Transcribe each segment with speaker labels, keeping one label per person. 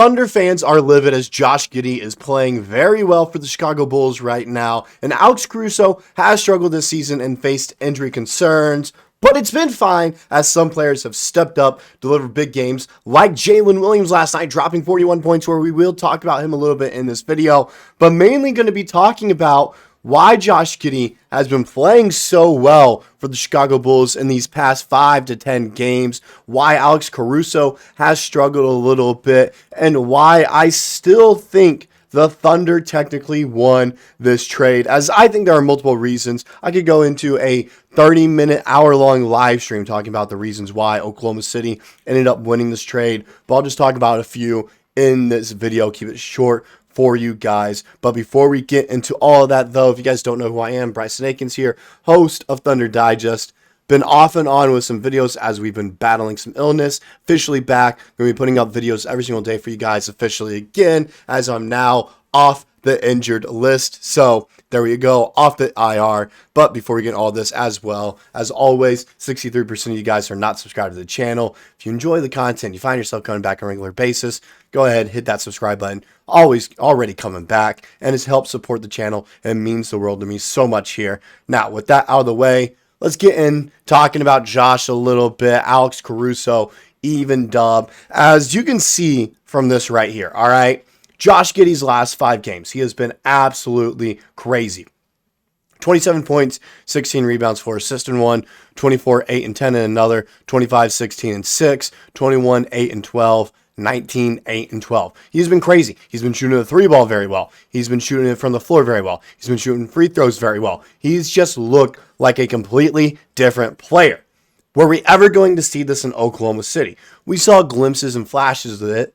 Speaker 1: Thunder fans are livid as Josh Giddey is playing very well for the Chicago Bulls right now, and Alex Caruso has struggled this season and faced injury concerns, but it's been fine as some players have stepped up, delivered big games, like Jalen Williams last night, dropping 41 points, where we will talk about him a little bit in this video, but mainly going to be talking about why Josh Giddey has been playing so well for the Chicago Bulls in these past 5 to 10 games, why Alex Caruso has struggled a little bit, and why I still think the Thunder technically won this trade, as I think there are multiple reasons. I could go into a 30-minute, hour-long live stream talking about the reasons why Oklahoma City ended up winning this trade, but I'll just talk about a few in this video, keep it short for you guys. But before we get into all of that, though, if you guys don't know who I am, Bryson Akins here, host of Thunder Digest. Been off and on with some videos as we've been battling some illness. Officially back. Going to be putting up videos every single day for you guys officially again, as I'm now off the injured list. So there we go, off the IR. But before we get all this, as well, as always, 63% of you guys are not subscribed to the channel. If you enjoy the content, you find yourself coming back on a regular basis, go ahead, hit that subscribe button. Already coming back, and it's helped support the channel, and it means the world to me so much here. Now, with that out of the way, let's get in talking about Josh a little bit. Alex Caruso, even dub. As you can see from this right here, all right? Josh Giddey's last 5 games, he has been absolutely crazy. 27 points, 16 rebounds, 4 assists in one, 24, 8, and 10 in another, 25, 16, and 6, 21, 8, and 12, 19, 8, and 12. He's been crazy. He's been shooting the 3-ball very well. He's been shooting it from the floor very well. He's been shooting free throws very well. He's just looked like a completely different player. Were we ever going to see this in Oklahoma City? We saw glimpses and flashes of it,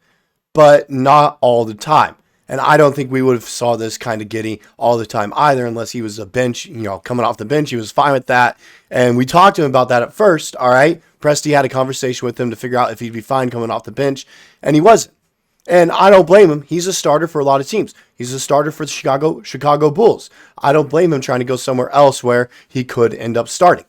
Speaker 1: but not all the time. And I don't think we would have saw this kind of Giddey all the time either, unless he was a bench, coming off the bench. He was fine with that. And we talked to him about that at first, all right? Presti had a conversation with him to figure out if he'd be fine coming off the bench, and he wasn't. And I don't blame him. He's a starter for a lot of teams. He's a starter for the Chicago Bulls. I don't blame him trying to go somewhere else where he could end up starting.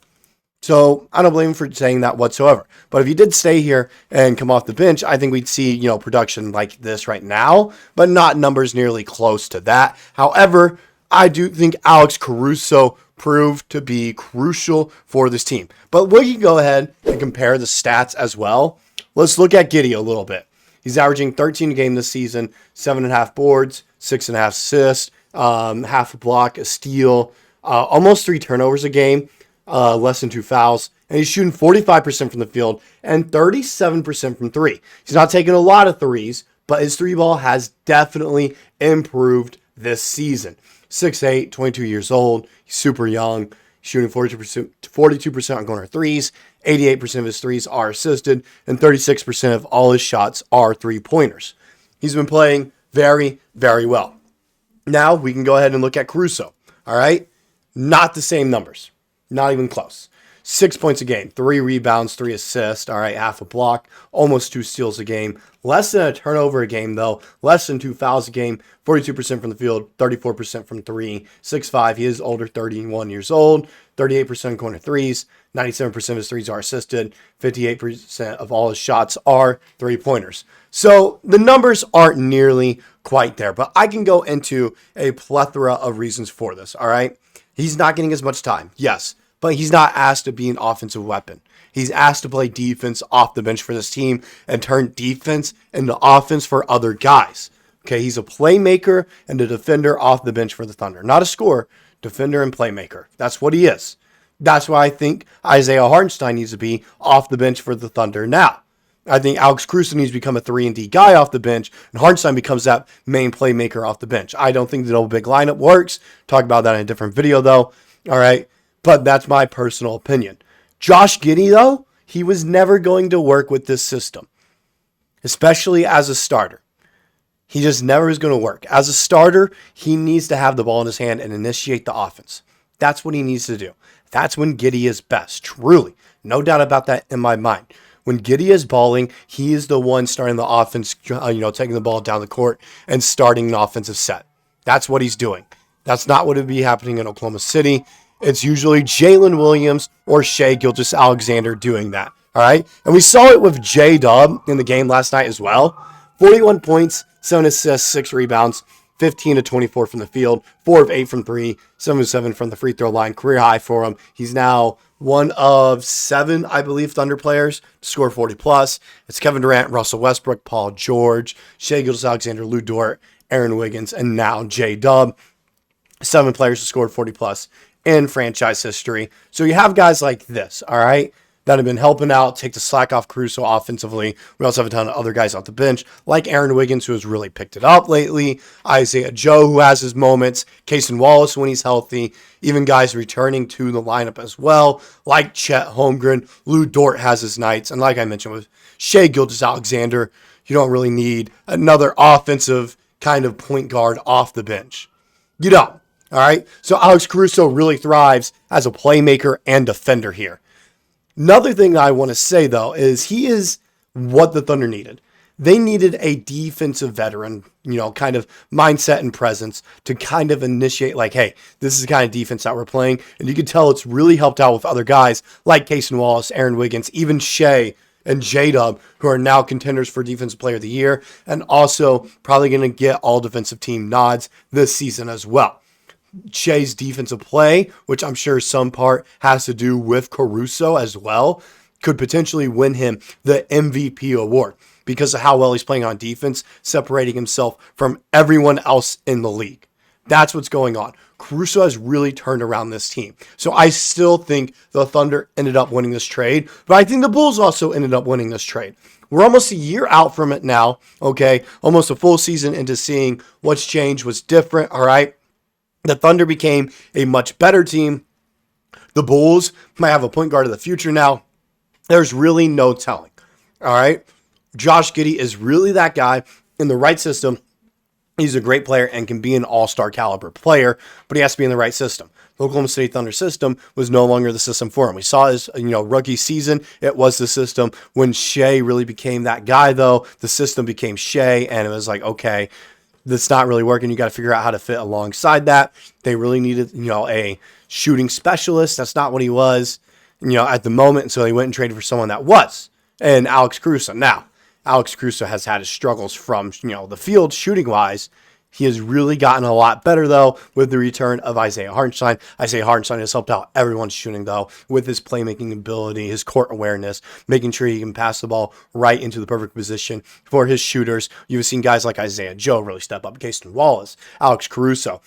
Speaker 1: So I don't blame him for saying that whatsoever. But if he did stay here and come off the bench, I think we'd see, production like this right now, but not numbers nearly close to that. However, I do think Alex Caruso proved to be crucial for this team. But we can go ahead and compare the stats as well. Let's look at Giddey a little bit. He's averaging 13 a game this season, 7.5 boards, 6.5 assists, half a block, a steal, almost 3 turnovers a game. Less than 2 fouls, and he's shooting 45% from the field and 37% from 3. He's not taking a lot of threes, but his 3-ball has definitely improved this season. 6'8", 22 years old, he's super young, shooting 42% on corner threes, 88% of his threes are assisted, and 36% of all his shots are 3-pointers. He's been playing very, very well. Now we can go ahead and look at Caruso, all right? Not the same numbers. Not even close. 6 points a game, 3 rebounds, 3 assists, all right, half a block, almost 2 steals a game, less than a turnover a game, though, less than 2 fouls a game, 42% from the field, 34% from 3, 6'5", he is older, 31 years old, 38% corner threes, 97% of his threes are assisted, 58% of all his shots are 3-pointers. So the numbers aren't nearly quite there, but I can go into a plethora of reasons for this, all right? He's not getting as much time, yes, but he's not asked to be an offensive weapon. He's asked to play defense off the bench for this team and turn defense into offense for other guys. Okay, he's a playmaker and a defender off the bench for the Thunder. Not a scorer, defender and playmaker. That's what he is. That's why I think Isaiah Hartenstein needs to be off the bench for the Thunder now. I think Alex Caruso needs to become a 3-and-D guy off the bench, and Hartenstein becomes that main playmaker off the bench. I don't think the double big lineup works. Talk about that in a different video, though. All right, but that's my personal opinion. Josh Giddey, though, he was never going to work with this system, especially as a starter. He just never is going to work. As a starter, he needs to have the ball in his hand and initiate the offense. That's what he needs to do. That's when Giddey is best, truly. No doubt about that in my mind. When Giddey is balling, he is the one starting the offense, taking the ball down the court and starting an offensive set. That's what he's doing. That's not what would be happening in Oklahoma City. It's usually Jalen Williams or Shai Gilgeous-Alexander doing that. All right. And we saw it with J-Dub in the game last night as well. 41 points, 7 assists, 6 rebounds, 15 to 24 from the field, 4 of 8 from 3, 7 of 7 from the free throw line. Career high for him. He's now one of 7, I believe, Thunder players to score 40 plus. It's Kevin Durant, Russell Westbrook, Paul George, Shai Gilgeous-Alexander, Lou Dort, Aaron Wiggins, and now J-Dub. 7 players to score 40 plus in franchise history. So you have guys like this, all right, that have been helping out, take the slack off Caruso offensively. We also have a ton of other guys off the bench, like Aaron Wiggins, who has really picked it up lately, Isaiah Joe, who has his moments, Cason Wallace when he's healthy, even guys returning to the lineup as well, like Chet Holmgren. Lou Dort has his nights, and like I mentioned with Shai Gilgeous-Alexander, you don't really need another offensive kind of point guard off the bench. You don't. All right. So Alex Caruso really thrives as a playmaker and defender here. Another thing I want to say, though, is he is what the Thunder needed. They needed a defensive veteran, kind of mindset and presence to kind of initiate like, hey, this is the kind of defense that we're playing. And you can tell it's really helped out with other guys like Cason Wallace, Aaron Wiggins, even Shai and J-Dub, who are now contenders for Defensive Player of the Year and also probably going to get all defensive team nods this season as well. Shai's defensive play, which I'm sure some part has to do with Caruso as well, could potentially win him the MVP award because of how well he's playing on defense, separating himself from everyone else in the league. That's what's going on. Caruso has really turned around this team. So I still think the Thunder ended up winning this trade, but I think the Bulls also ended up winning this trade. We're almost a year out from it now, okay? Almost a full season into seeing what's changed, what's different, all right? The Thunder became a much better team. The Bulls might have a point guard of the future now. There's really no telling. All right. Josh Giddey is really that guy in the right system. He's a great player and can be an all-star caliber player, but he has to be in the right system. The Oklahoma City Thunder system was no longer the system for him. We saw his, rookie season. It was the system. When Shai really became that guy, though, the system became Shai, and it was like, okay, that's not really working. You got to figure out how to fit alongside that. They really needed, a shooting specialist. That's not what he was, at the moment. So they went and traded for someone that was, and Alex Caruso. Now, Alex Caruso has had his struggles from, the field shooting wise. He has really gotten a lot better, though, with the return of Isaiah Hartenstein. Isaiah Hartenstein has helped out everyone shooting, though, with his playmaking ability, his court awareness, making sure he can pass the ball right into the perfect position for his shooters. You've seen guys like Isaiah Joe really step up, Cason Wallace, Alex Caruso.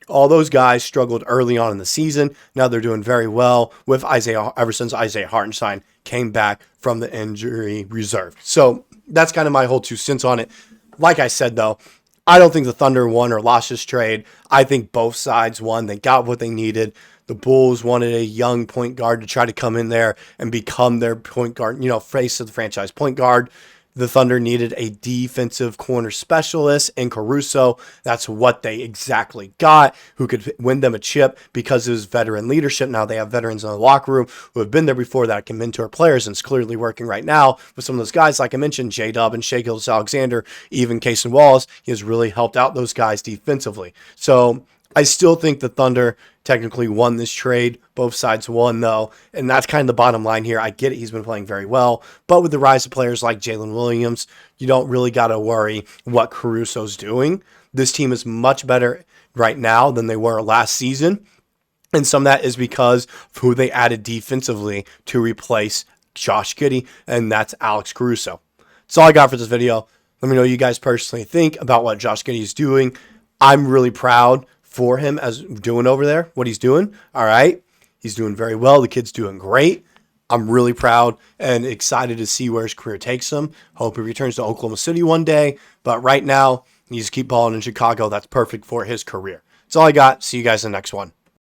Speaker 1: All those guys struggled early on in the season. Now they're doing very well with Isaiah, ever since Isaiah Hartenstein came back from the injury reserve. So that's kind of my whole 2 cents on it. Like I said, though, I don't think the Thunder won or lost this trade. I think both sides won. They got what they needed. The Bulls wanted a young point guard to try to come in there and become their point guard, face of the franchise point guard. The Thunder needed a defensive corner specialist in Caruso. That's what they exactly got, who could win them a chip because of his veteran leadership. Now they have veterans in the locker room who have been there before that can mentor players, and it's clearly working right now with some of those guys, like I mentioned, J-Dub and Shai Gilgeous-Alexander, even Cason Wallace. He has really helped out those guys defensively. So I still think the Thunder technically won this trade. Both sides won, though, and that's kind of the bottom line here. I get it. He's been playing very well, but with the rise of players like Jalen Williams, you don't really got to worry what Caruso's doing. This team is much better right now than they were last season, and some of that is because of who they added defensively to replace Josh Giddey, and that's Alex Caruso. That's all I got for this video. Let me know what you guys personally think about what Josh Giddey is doing. I'm really proud for him as doing over there, what he's doing. All right. He's doing very well. The kid's doing great. I'm really proud and excited to see where his career takes him. Hope he returns to Oklahoma City one day. But right now, he just keep balling in Chicago. That's perfect for his career. That's all I got. See you guys in the next one.